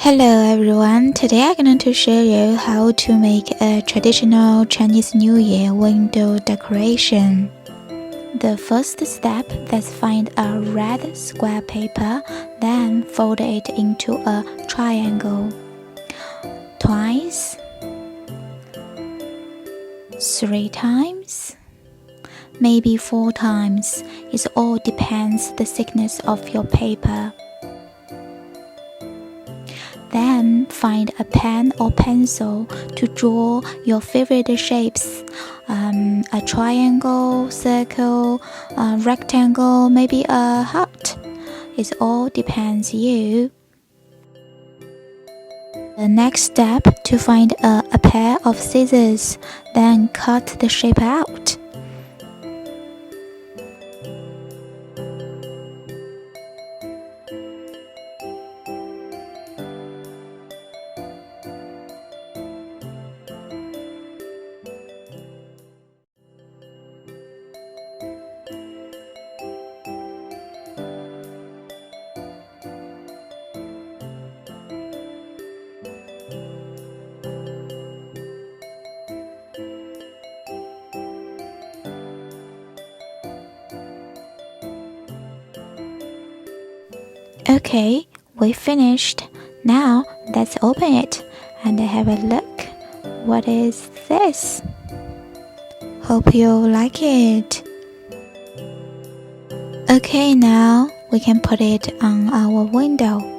Hello everyone, today I'm going to show you how to make a traditional Chinese New Year window decoration. The first step, let's find a red square paper, then fold it into a triangle. Twice, 3 times, maybe 4 times. It all depends the thickness of your paper. Then find a pen or pencil to draw your favorite shapes. A triangle, circle, a rectangle, maybe a heart. It all depends you. The next step, to find a pair of scissors, then cut the shape out. Okay, we finished. Now let's open it and have a look. What is this? Hope you like it. Okay, now we can put it on our window.